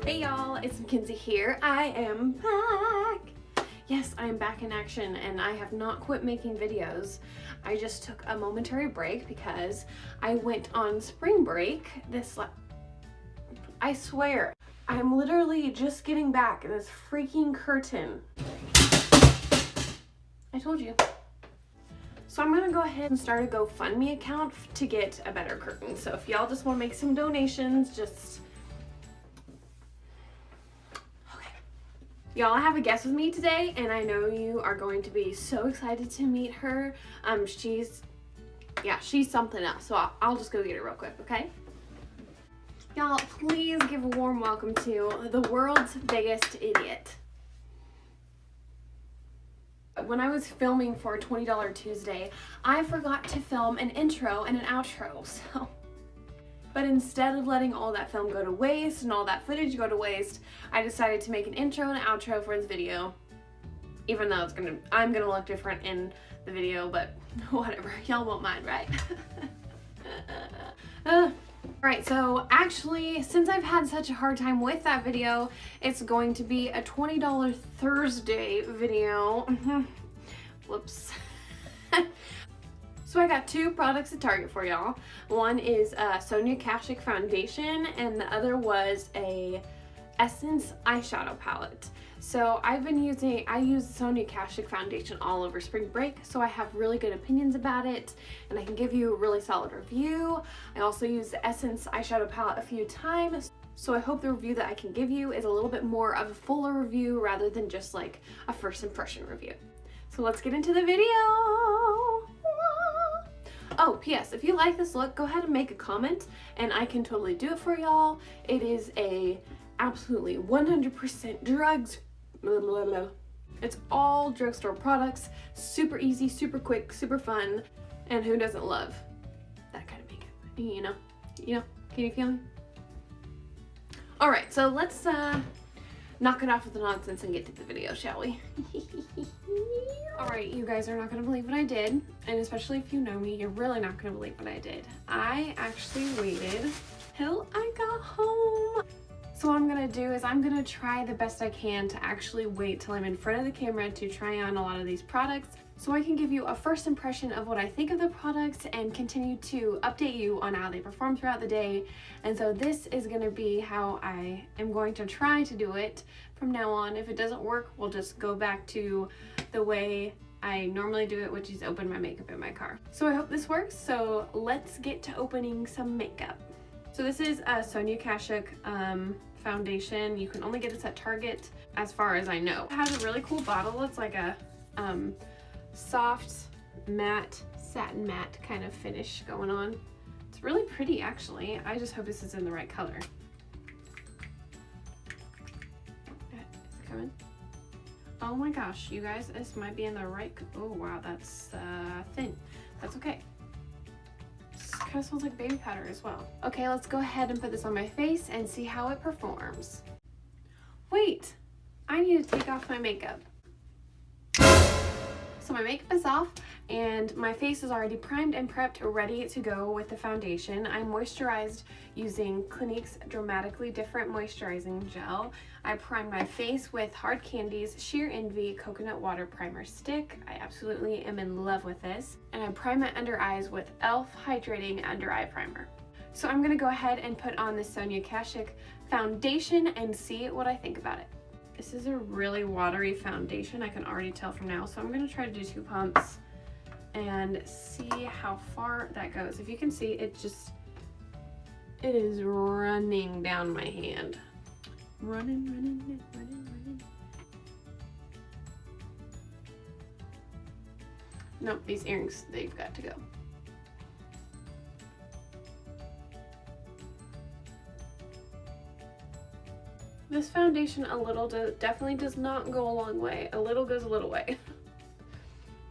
Hey y'all, it's Kenzie here. I am back. Yes, I am back in action and I have not quit making videos. I just took a momentary break because I went on spring break I swear, I'm literally just getting back this freaking curtain. I told you. So I'm gonna go ahead and start a GoFundMe account to get a better curtain. So if y'all just wanna make some donations, just y'all, I have a guest with me today, and I know you are going to be so excited to meet her. She's something else, so I'll just go get her real quick, okay? Y'all, please give a warm welcome to the world's biggest idiot. When I was filming for $20 Tuesday, I forgot to film an intro and an outro, so... But instead of letting all that film go to waste and all that footage go to waste, I decided to make an intro and an outro for this video. Even though I'm gonna look different in the video, but whatever, y'all won't mind, right? Alright, so actually, since I've had such a hard time with that video, it's going to be a $20 Thursday video. Whoops. So I got two products at Target for y'all. One is a Sonia Kashuk foundation and the other was a Essence eyeshadow palette. So I use Sonia Kashuk foundation all over spring break, so I have really good opinions about it and I can give you a really solid review. I also used the Essence eyeshadow palette a few times, so I hope the review that I can give you is a little bit more of a fuller review rather than just like a first impression review. So let's get into the video. Oh, P.S. if you like this look, go ahead and make a comment and I can totally do it for y'all. It is a absolutely 100% drugs. Blah, blah, blah. It's all drugstore products, super easy, super quick, super fun, and who doesn't love that kind of makeup? You know, can you feel me? All right, so let's knock it off with the nonsense and get to the video, shall we? Alright, you guys are not gonna believe what I did, and especially if you know me, you're really not gonna believe what I did. I actually waited till I got home. So what I'm gonna do is I'm gonna try the best I can to actually wait till I'm in front of the camera to try on a lot of these products so I can give you a first impression of what I think of the products and continue to update you on how they perform throughout the day. And so this is gonna be how I am going to try to do it from now on. If it doesn't work, we'll just go back to the way I normally do it, which is open my makeup in my car. So I hope this works, so let's get to opening some makeup. So this is a Sonia Kashuk foundation. You can only get this at Target as far as I know. It has a really cool bottle. It's like a soft matte, satin matte kind of finish going on. It's really pretty actually. I just hope this is in the right color. Is it coming? Oh my gosh, you guys, this might be in the right, oh wow, that's thin. That's okay. This kind of smells like baby powder as well. Okay, let's go ahead and put this on my face and see how it performs. Wait, I need to take off my makeup. So my makeup is off and my face is already primed and prepped, ready to go with the foundation. I moisturized using Clinique's Dramatically Different Moisturizing Gel. I primed my face with Hard Candy's Sheer Envy Coconut Water Primer Stick. I absolutely am in love with this. And I primed my under eyes with e.l.f. Hydrating Under Eye Primer. So I'm gonna go ahead and put on the Sonia Kashuk foundation and see what I think about it. This is a really watery foundation, I can already tell from now, so I'm going to try to do 2 pumps and see how far that goes. If you can see, it is running down my hand. Running. Nope, these earrings, they've got to go. This foundation definitely does not go a long way. A little goes a little way.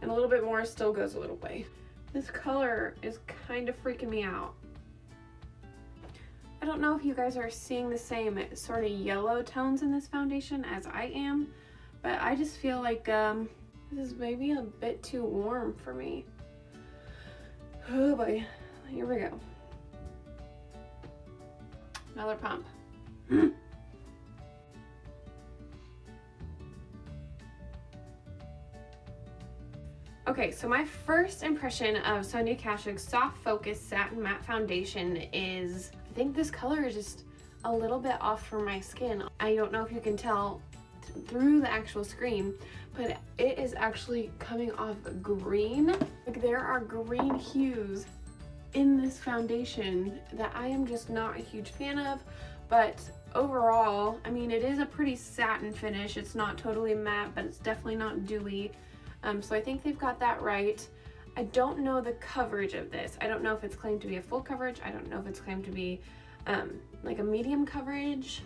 And a little bit more still goes a little way. This color is kind of freaking me out. I don't know if you guys are seeing the same sort of yellow tones in this foundation as I am, but I just feel like this is maybe a bit too warm for me. Oh boy, here we go. Another pump. Okay, so my first impression of Sonia Kashuk's Soft Focus Satin Matte Foundation is, I think this color is just a little bit off for my skin. I don't know if you can tell through the actual screen, but it is actually coming off green. Like, there are green hues in this foundation that I am just not a huge fan of, but overall, I mean, it is a pretty satin finish. It's not totally matte, but it's definitely not dewy. So I think they've got that right. I don't know the coverage of this. I don't know if it's claimed to be a full coverage. I don't know if it's claimed to be like a medium coverage.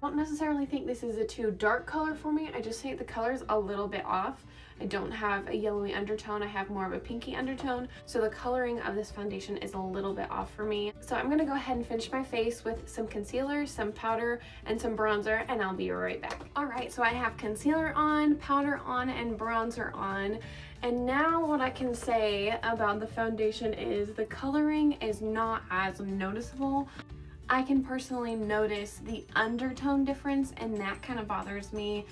I don't necessarily think this is a too dark color for me. I just think the color's a little bit off. I don't have a yellowy undertone. I have more of a pinky undertone. So the coloring of this foundation is a little bit off for me. So I'm gonna go ahead and finish my face with some concealer, some powder, and some bronzer, and I'll be right back. All right, so I have concealer on, powder on, and bronzer on. And now what I can say about the foundation is the coloring is not as noticeable. I can personally notice the undertone difference, and that kind of bothers me.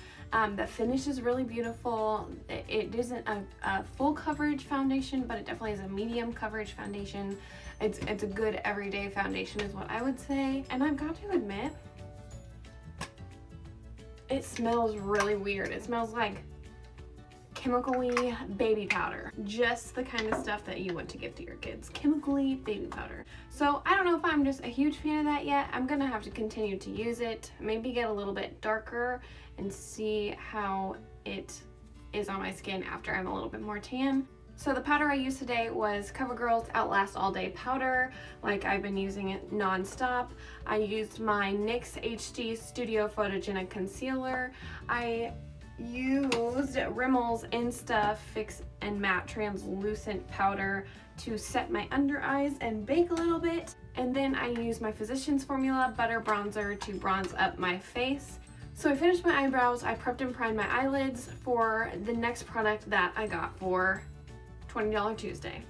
The finish is really beautiful. It isn't a full coverage foundation, but it definitely is a medium coverage foundation. It's a good everyday foundation is what I would say. And I've got to admit, it smells really weird. It smells like chemically baby powder. Just the kind of stuff that you want to give to your kids. Chemically baby powder. So I don't know if I'm just a huge fan of that yet. I'm gonna have to continue to use it, maybe get a little bit darker and see how it is on my skin after I'm a little bit more tan. So the powder I used today was CoverGirl's Outlast All Day powder. Like, I've been using it non-stop. I used my NYX HD Studio Photogenic Concealer. I used Rimmel's Insta Fix and Matte Translucent Powder to set my under eyes and bake a little bit. And then I used my Physicians Formula Butter Bronzer to bronze up my face. So I finished my eyebrows, I prepped and primed my eyelids for the next product that I got for $20 Tuesday.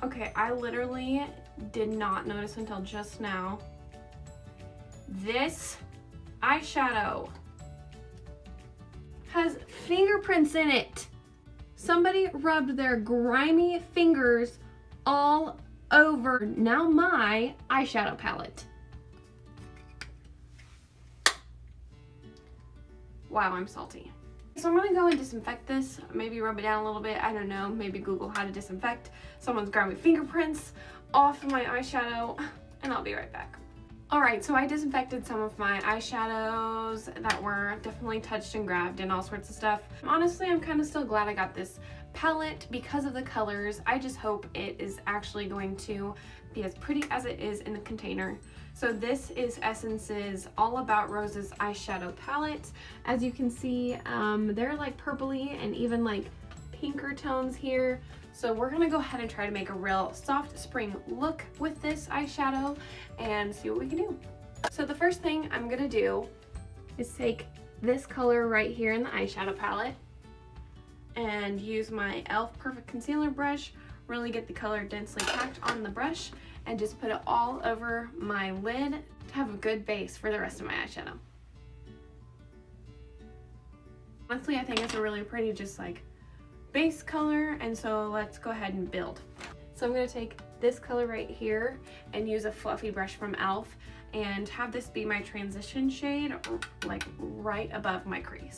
Okay, I literally did not notice until just now. This eyeshadow has fingerprints in it. Somebody rubbed their grimy fingers all over now my eyeshadow palette. Wow, I'm salty. So I'm gonna go and disinfect this, maybe rub it down a little bit, I don't know, maybe Google how to disinfect someone's grimy fingerprints off of my eyeshadow, and I'll be right back. Alright, so I disinfected some of my eyeshadows that were definitely touched and grabbed and all sorts of stuff. Honestly, I'm kind of still glad I got this palette because of the colors. I just hope it is actually going to be as pretty as it is in the container. So this is Essence's All About Roses eyeshadow palette. As you can see, they're like purpley and even like pinker tones here. So we're gonna go ahead and try to make a real soft spring look with this eyeshadow and see what we can do. So the first thing I'm gonna do is take this color right here in the eyeshadow palette and use my e.l.f. Perfect Concealer brush, really get the color densely packed on the brush, and just put it all over my lid to have a good base for the rest of my eyeshadow. Honestly, I think it's a really pretty just like base color, and so let's go ahead and build. So I'm going to take this color right here and use a fluffy brush from e.l.f. and have this be my transition shade, like right above my crease.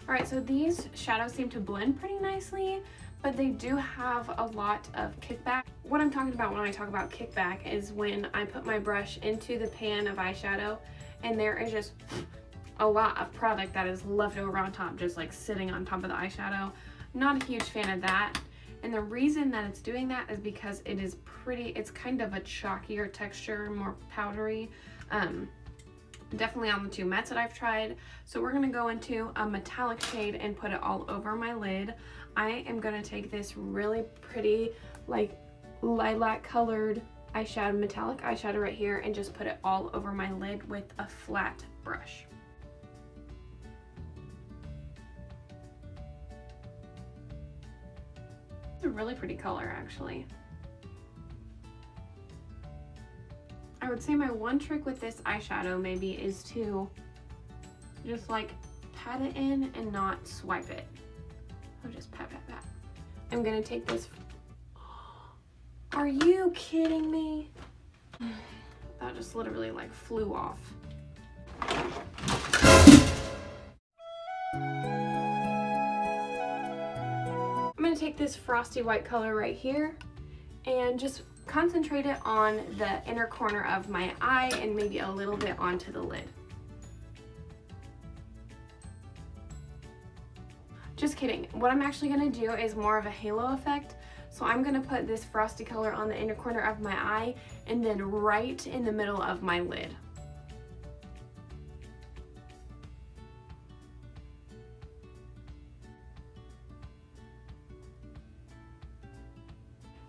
Alright, so these shadows seem to blend pretty nicely, but they do have a lot of kickback. What I'm talking about when I talk about kickback is when I put my brush into the pan of eyeshadow and there is just a lot of product that is left over on top, just like sitting on top of the eyeshadow. Not a huge fan of that. And the reason that it's doing that is because it is pretty, it's kind of a chalkier texture, more powdery. Definitely on the two mattes that I've tried. So we're gonna go into a metallic shade and put it all over my lid. I am gonna take this really pretty, like lilac colored eyeshadow, metallic eyeshadow right here, and just put it all over my lid with a flat brush. It's a really pretty color, actually. I would say my one trick with this eyeshadow maybe is to just like pat it in and not swipe it. I'll just pat, pat, pat. I'm gonna take this. Are you kidding me? That just literally like flew off. I'm gonna take this frosty white color right here and just concentrate it on the inner corner of my eye and maybe a little bit onto the lid. Just kidding. What I'm actually gonna do is more of a halo effect. So I'm gonna put this frosty color on the inner corner of my eye and then right in the middle of my lid.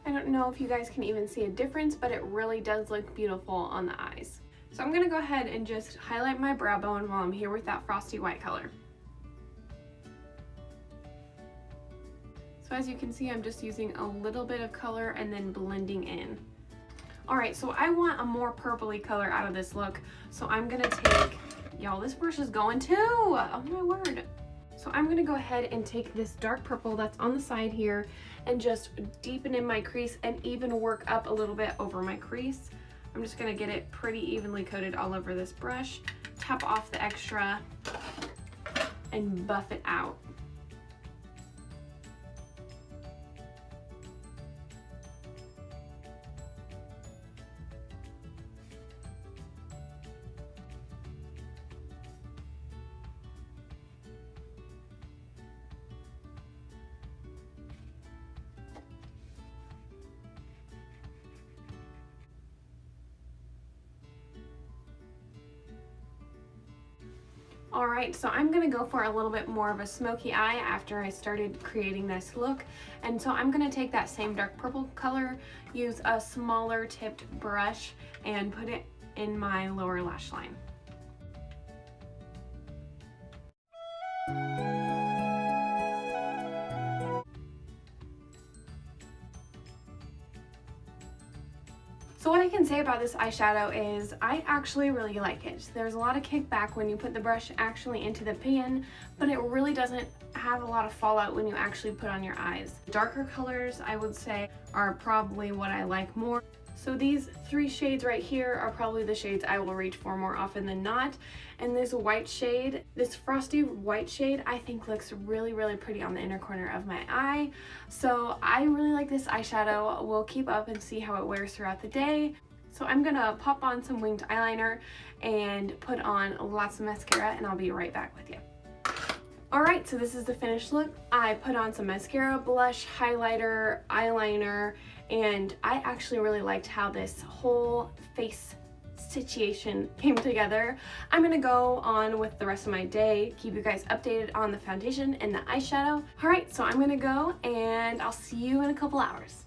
I don't know if you guys can even see a difference, but it really does look beautiful on the eyes. So I'm gonna go ahead and just highlight my brow bone while I'm here with that frosty white color. So as you can see, I'm just using a little bit of color and then blending in. All right, so I want a more purpley color out of this look. So I'm gonna take, y'all, this brush is going too, oh my word. So I'm gonna go ahead and take this dark purple that's on the side here and just deepen in my crease and even work up a little bit over my crease. I'm just gonna get it pretty evenly coated all over this brush, tap off the extra, and buff it out. All right, so I'm gonna go for a little bit more of a smoky eye after I started creating this look. And so I'm gonna take that same dark purple color, use a smaller tipped brush, and put it in my lower lash line. So what I can say about this eyeshadow is I actually really like it. There's a lot of kickback when you put the brush actually into the pan, but it really doesn't have a lot of fallout when you actually put on your eyes. Darker colors, I would say, are probably what I like more. So these three shades right here are probably the shades I will reach for more often than not. And this white shade, this frosty white shade, I think looks really, really pretty on the inner corner of my eye. So I really like this eyeshadow. We'll keep up and see how it wears throughout the day. So I'm gonna pop on some winged eyeliner and put on lots of mascara, and I'll be right back with you. Alright, so this is the finished look. I put on some mascara, blush, highlighter, eyeliner, and I actually really liked how this whole face situation came together. I'm gonna go on with the rest of my day, keep you guys updated on the foundation and the eyeshadow. Alright, so I'm gonna go and I'll see you in a couple hours.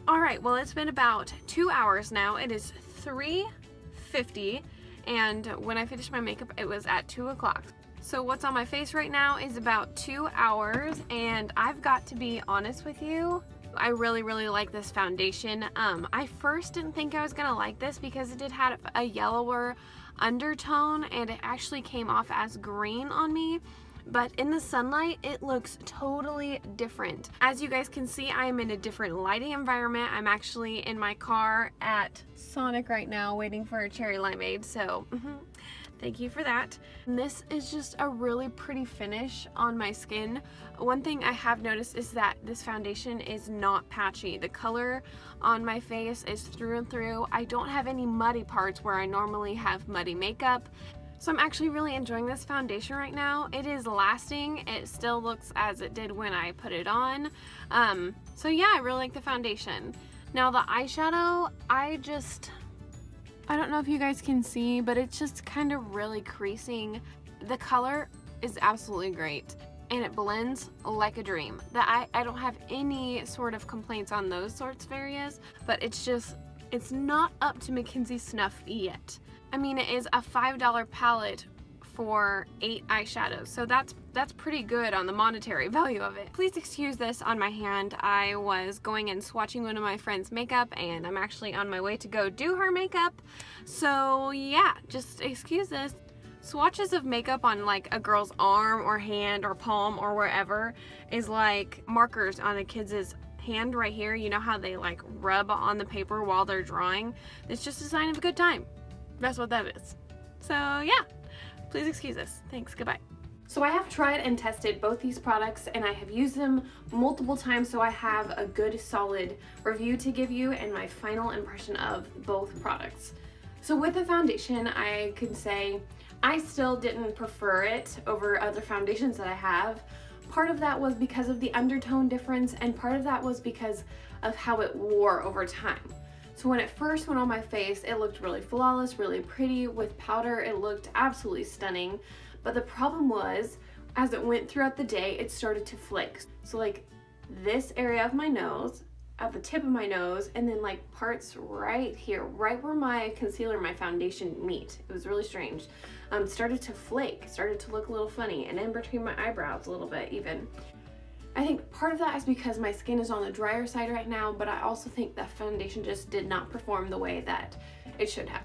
Alright, well, it's been about 2 hours now. It is 3:50, and when I finished my makeup, it was at 2 o'clock. So what's on my face right now is about 2 hours, and I've got to be honest with you, I really, really like this foundation. I first didn't think I was gonna like this because it did have a yellower undertone, and it actually came off as green on me. But in the sunlight, it looks totally different. As you guys can see, I am in a different lighting environment. I'm actually in my car at Sonic right now waiting for a cherry limeade, so thank you for that. And this is just a really pretty finish on my skin. One thing I have noticed is that this foundation is not patchy. The color on my face is through and through. I don't have any muddy parts where I normally have muddy makeup. So I'm actually really enjoying this foundation right now. It is lasting. It still looks as it did when I put it on. So yeah, I really like the foundation. Now the eyeshadow, I don't know if you guys can see, but it's just kind of really creasing. The color is absolutely great, and it blends like a dream. I don't have any sort of complaints on those sorts of areas, but it's not up to Mackenzie snuff yet. I mean, it is a $5 palette for 8 eyeshadows, so that's pretty good on the monetary value of it. Please excuse this on my hand. I was going and swatching one of my friend's makeup, and I'm actually on my way to go do her makeup, so yeah, just excuse this. Swatches of makeup on like a girl's arm or hand or palm or wherever is like markers on a kid's hand right here. You know how they like rub on the paper while they're drawing? It's just a sign of a good time. That's what that is. So yeah, please excuse us. Thanks, goodbye. So I have tried and tested both these products, and I have used them multiple times, so I have a good solid review to give you and my final impression of both products. So with the foundation, I could say I still didn't prefer it over other foundations that I have. Part of that was because of the undertone difference, and part of that was because of how it wore over time. So when it first went on my face, it looked really flawless, really pretty. With powder, it looked absolutely stunning. But the problem was, as it went throughout the day, it started to flake. So like this area of my nose, at the tip of my nose, and then like parts right here, right where my concealer and my foundation meet. It was really strange. Started to flake, started to look a little funny, and in between my eyebrows a little bit even. I think part of that is because my skin is on the drier side right now, but I also think that foundation just did not perform the way that it should have.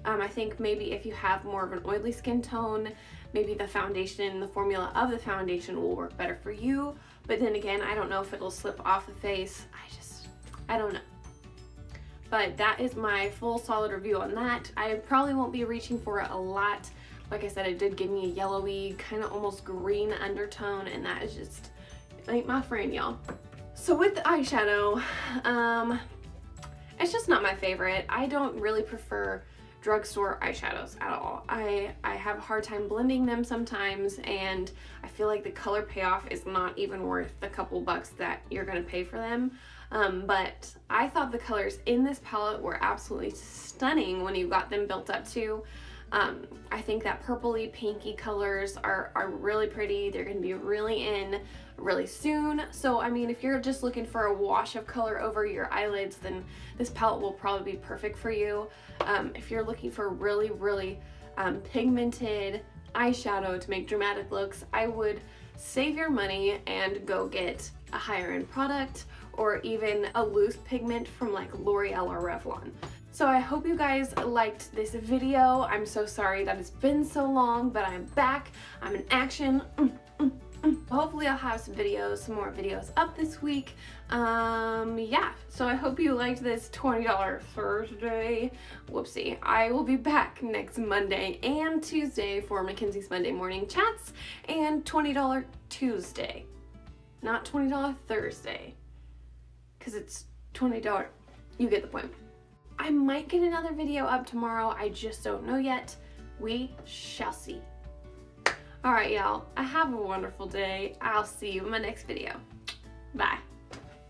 I think maybe if you have more of an oily skin tone, maybe the foundation, the formula of the foundation will work better for you. But then again, I don't know if it'll slip off the face. I don't know. But that is my full solid review on that. I probably won't be reaching for it a lot. Like I said, it did give me a yellowy, kind of almost green undertone, and that is just ain't my friend, y'all. So with the eyeshadow, it's just not my favorite. I don't really prefer drugstore eyeshadows at all. I have a hard time blending them sometimes, and I feel like the color payoff is not even worth the couple bucks that you're gonna pay for them. But I thought the colors in this palette were absolutely stunning when you got them built up too. I think that purpley pinky colors are really pretty. They're gonna be really in really soon. So I mean, if you're just looking for a wash of color over your eyelids, then this palette will probably be perfect for you. If you're looking for really pigmented eyeshadow to make dramatic looks, I would save your money and go get a higher end product, or even a loose pigment from like L'Oreal or Revlon. So I hope you guys liked this video. I'm so sorry that it's been so long, but I'm back. I'm in action. Hopefully I'll have some more videos up this week. Yeah, so I hope you liked this $20 Thursday. Whoopsie. I will be back next Monday and Tuesday for Mackenzie's Monday Morning Chats, and $20 Tuesday, not $20 Thursday, because it's $20. You get the point. I might get another video up tomorrow. I just don't know yet. We shall see. All right, y'all. Have a wonderful day. I'll see you in my next video. Bye.